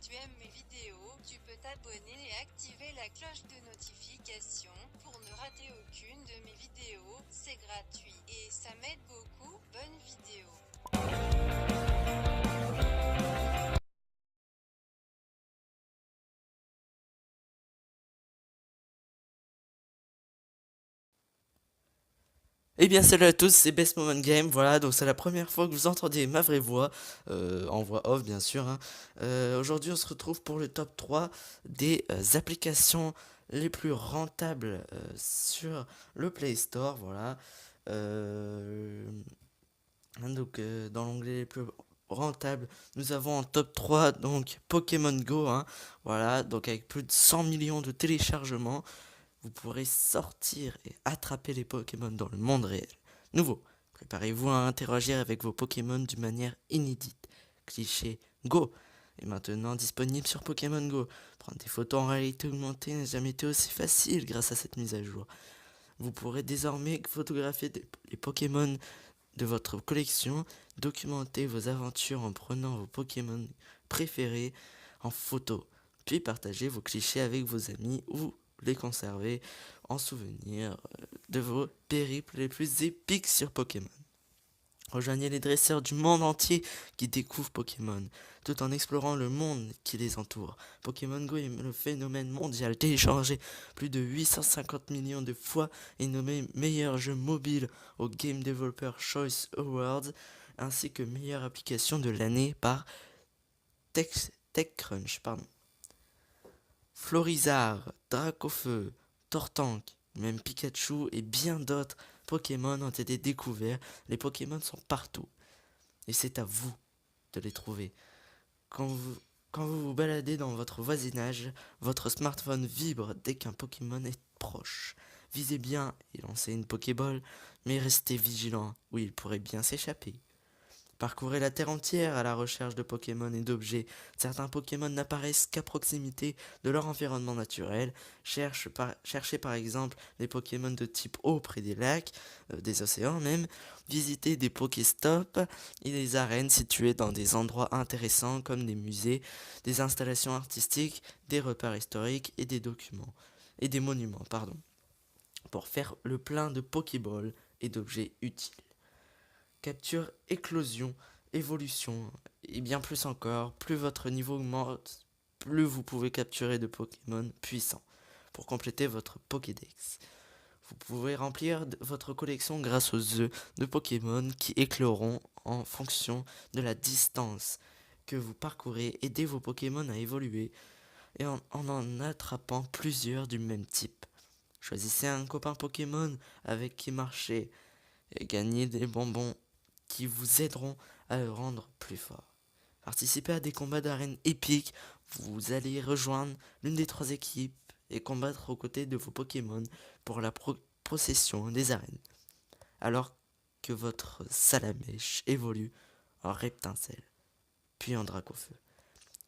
tu aimes mes vidéos, tu peux t'abonner et activer la cloche de notification pour ne rater aucune de mes vidéos, c'est gratuit et ça m'aide beaucoup. Bonne vidéo. Eh bien salut à tous, c'est Best Moment Game, voilà, donc c'est la première fois que vous entendiez ma vraie voix, en voix off bien sûr, hein. Aujourd'hui on se retrouve pour le top 3 des applications les plus rentables sur le Play Store, voilà. Euh, dans l'onglet les plus rentables, nous avons en top 3 donc Pokémon Go, hein, voilà, donc avec plus de 100 millions de téléchargements. Vous pourrez sortir et attraper les Pokémon dans le monde réel. Nouveau, préparez-vous à interagir avec vos Pokémon d'une manière inédite. Cliché Go est maintenant disponible sur Pokémon Go. Prendre des photos en réalité augmentée n'a jamais été aussi facile grâce à cette mise à jour. Vous pourrez désormais photographier les Pokémon de votre collection, documenter vos aventures en prenant vos Pokémon préférés en photo, puis partager vos clichés avec vos amis ou les conserver en souvenir de vos périples les plus épiques sur Pokémon. Rejoignez les dresseurs du monde entier qui découvrent Pokémon, tout en explorant le monde qui les entoure. Pokémon Go est le phénomène mondial, téléchargé plus de 850 millions de fois et nommé meilleur jeu mobile au Game Developer Choice Awards, ainsi que meilleure application de l'année par TechCrunch. Florizard, Dracofeu, Tortank, même Pikachu et bien d'autres Pokémon ont été découverts. Les Pokémon sont partout et c'est à vous de les trouver. Quand vous, quand vous vous baladez dans votre voisinage, votre smartphone vibre dès qu'un Pokémon est proche. Visez bien et lancez une Pokéball, mais restez vigilant ou il pourrait bien s'échapper. Parcourez la Terre entière à la recherche de Pokémon et d'objets. Certains Pokémon n'apparaissent qu'à proximité de leur environnement naturel. Cherchez par exemple des Pokémon de type eau près des lacs, des océans même. Visitez des Pokéstops et des arènes situées dans des endroits intéressants comme des musées, des installations artistiques, des repères historiques et des monuments, pour faire le plein de Pokéballs et d'objets utiles. Capture, éclosion, évolution, et bien plus encore. Plus votre niveau augmente, plus vous pouvez capturer de Pokémon puissants pour compléter votre Pokédex. Vous pouvez remplir votre collection grâce aux œufs de Pokémon qui écloront en fonction de la distance que vous parcourez. Aider vos Pokémon à évoluer et en attrapant plusieurs du même type. Choisissez un copain Pokémon avec qui marcher et gagnez des bonbons qui vous aideront à le rendre plus fort. Participez à des combats d'arène épiques, vous allez rejoindre l'une des trois équipes et combattre aux côtés de vos Pokémon pour la procession des arènes, alors que votre Salamèche évolue en Reptincelle, puis en Dracofeu.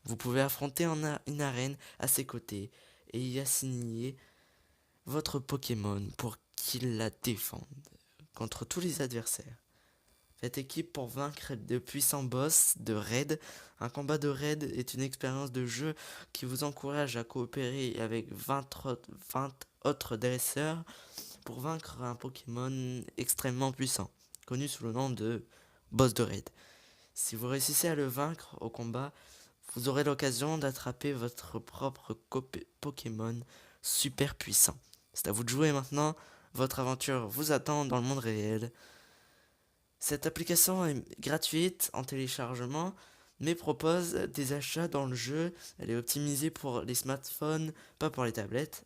Vous pouvez affronter une arène à ses côtés et y assigner votre Pokémon pour qu'il la défende contre tous les adversaires. Faites équipe pour vaincre de puissants boss de raid. Un combat de raid est une expérience de jeu qui vous encourage à coopérer avec 20 autres dresseurs pour vaincre un Pokémon extrêmement puissant, connu sous le nom de boss de raid. Si vous réussissez à le vaincre au combat, vous aurez l'occasion d'attraper votre propre Pokémon super puissant. C'est à vous de jouer maintenant, votre aventure vous attend dans le monde réel. Cette application est gratuite en téléchargement, mais propose des achats dans le jeu. Elle est optimisée pour les smartphones, pas pour les tablettes.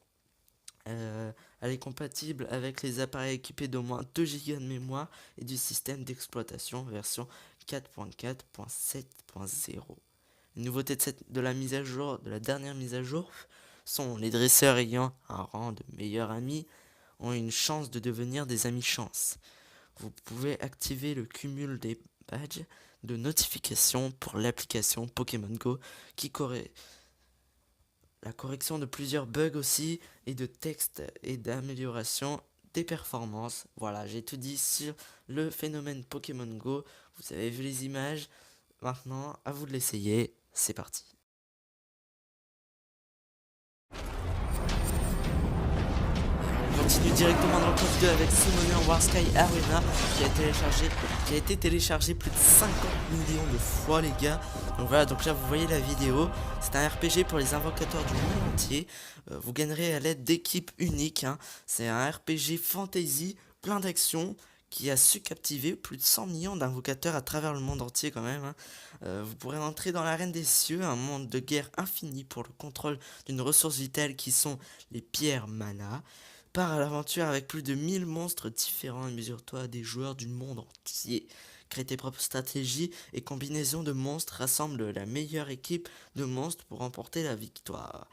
Elle est compatible avec les appareils équipés d'au moins 2 Go de mémoire et du système d'exploitation version 4.4.7.0. Les nouveautés de la mise à jour, de la dernière mise à jour, sont les dresseurs ayant un rang de meilleurs amis ont une chance de devenir des amis chance. Vous pouvez activer le cumul des badges de notification pour l'application Pokémon Go qui la correction de plusieurs bugs aussi et de texte et d'amélioration des performances. Voilà, j'ai tout dit sur le phénomène Pokémon Go. Vous avez vu les images. Maintenant, à vous de l'essayer. C'est parti. continue directement dans le top 2 avec Summoner War Sky Arena qui a été téléchargé plus de 50 millions de fois, les gars. Donc voilà, donc là vous voyez la vidéo. C'est un RPG pour les invocateurs du monde entier. Vous gagnerez à l'aide d'équipes uniques. C'est un RPG fantasy, plein d'actions, qui a su captiver plus de 100 millions d'invocateurs à travers le monde entier quand même. Vous pourrez entrer dans l'arène des cieux, un monde de guerre infini pour le contrôle d'une ressource vitale qui sont les pierres mana. Pars à l'aventure avec plus de 1000 monstres différents et mesure-toi à des joueurs du monde entier. Crée tes propres stratégies et combinaisons de monstres, rassemble la meilleure équipe de monstres pour remporter la victoire.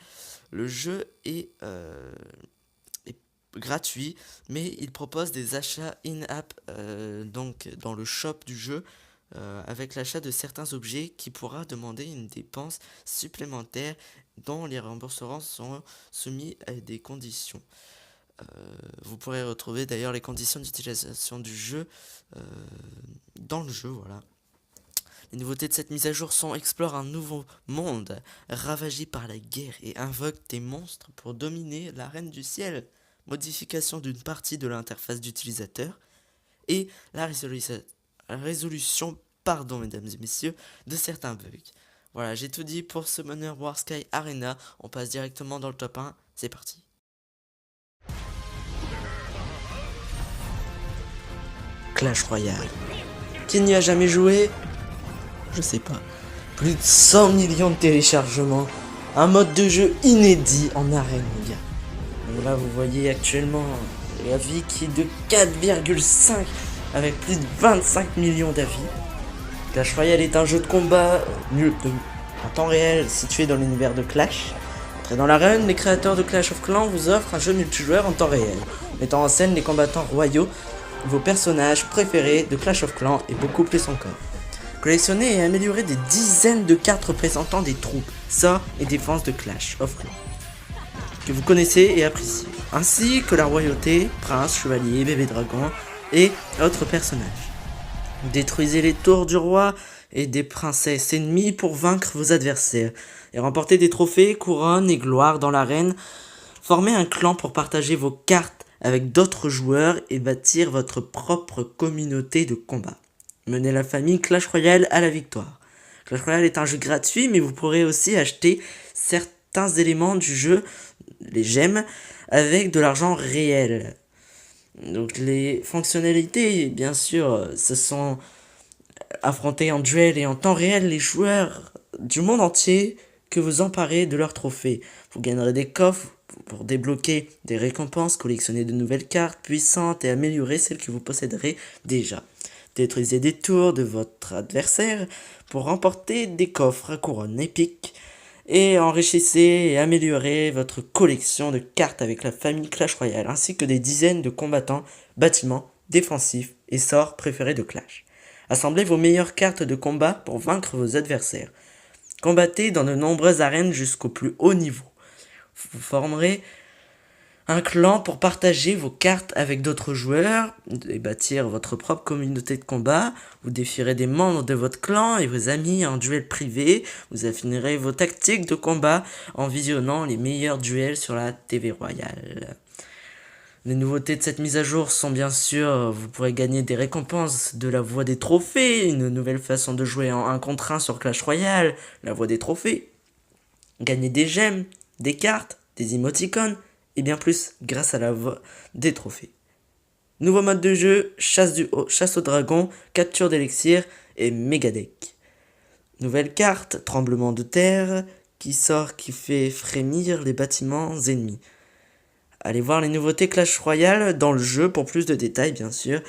Le jeu est gratuit, mais il propose des achats in-app donc dans le shop du jeu avec l'achat de certains objets qui pourra demander une dépense supplémentaire dont les remboursements sont soumis à des conditions. Vous pourrez retrouver d'ailleurs les conditions d'utilisation du jeu dans le jeu, voilà. Les nouveautés de cette mise à jour sont: explore un nouveau monde ravagé par la guerre et invoque des monstres pour dominer l'arène du ciel. Modification d'une partie de l'interface d'utilisateur et la résolution, mesdames et messieurs, de certains bugs. Voilà, j'ai tout dit pour Summoner War Sky Arena. On passe directement dans le top 1. C'est parti. Clash Royale. Qui n'y a jamais joué? Je sais pas. Plus de 100 millions de téléchargements. Un mode de jeu inédit en arène, les gars. Donc là, vous voyez actuellement la vie qui est de 4,5 avec plus de 25 millions d'avis. Clash Royale est un jeu de combat en temps réel situé dans l'univers de Clash. Entrez dans l'arène, les créateurs de Clash of Clans vous offrent un jeu multijoueur en temps réel, mettant en scène les combattants royaux, vos personnages préférés de Clash of Clans et beaucoup plus encore. Collectionnez et améliorez des dizaines de cartes représentant des troupes, sorts et défenses de Clash of Clans que vous connaissez et appréciez, ainsi que la royauté, prince, chevalier, bébé dragon et autres personnages. Détruisez les tours du roi et des princesses ennemies pour vaincre vos adversaires et remporter des trophées, couronnes et gloires dans l'arène. Formez un clan pour partager vos cartes avec d'autres joueurs et bâtir votre propre communauté de combat. Menez la famille Clash Royale à la victoire. Clash Royale est un jeu gratuit, mais vous pourrez aussi acheter certains éléments du jeu, les gemmes, avec de l'argent réel. Donc les fonctionnalités, bien sûr, ce sont affronter en duel et en temps réel les joueurs du monde entier que vous emparez de leurs trophées. Vous gagnerez des coffres pour débloquer des récompenses, collectionner de nouvelles cartes puissantes et améliorer celles que vous posséderez déjà. Détruisez des tours de votre adversaire pour remporter des coffres à couronne épique et enrichissez et améliorez votre collection de cartes avec la famille Clash Royale ainsi que des dizaines de combattants, bâtiments, défensifs et sorts préférés de Clash. Assemblez vos meilleures cartes de combat pour vaincre vos adversaires. Combattez dans de nombreuses arènes jusqu'au plus haut niveau. Vous formerez un clan pour partager vos cartes avec d'autres joueurs et bâtir votre propre communauté de combat. Vous défierez des membres de votre clan et vos amis en duel privé. Vous affinerez vos tactiques de combat en visionnant les meilleurs duels sur la TV royale. Les nouveautés de cette mise à jour sont bien sûr, vous pourrez gagner des récompenses de la voie des trophées, une nouvelle façon de jouer en 1 contre 1 sur Clash Royale, la voie des trophées. Gagner des gemmes, des cartes, des émoticônes, et bien plus grâce à la voie des trophées. Nouveau mode de jeu, chasse au dragon, capture d'élixir et méga deck. Nouvelle carte, tremblement de terre, qui fait frémir les bâtiments ennemis. Allez voir les nouveautés Clash Royale dans le jeu pour plus de détails bien sûr,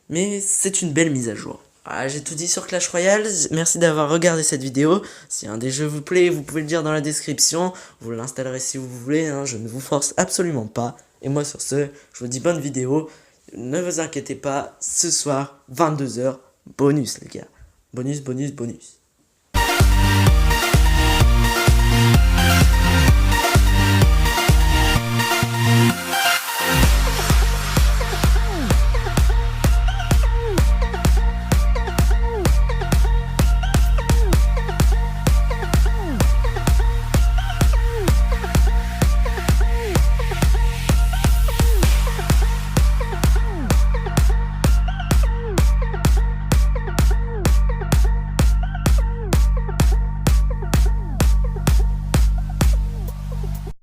mais c'est une belle mise à jour. Voilà, j'ai tout dit sur Clash Royale, merci d'avoir regardé cette vidéo. Si un des jeux vous plaît, vous pouvez le dire dans la description, vous l'installerez si vous voulez, je ne vous force absolument pas. Et moi sur ce, je vous dis bonne vidéo, ne vous inquiétez pas, ce soir, 22h, bonus les gars. Bonus.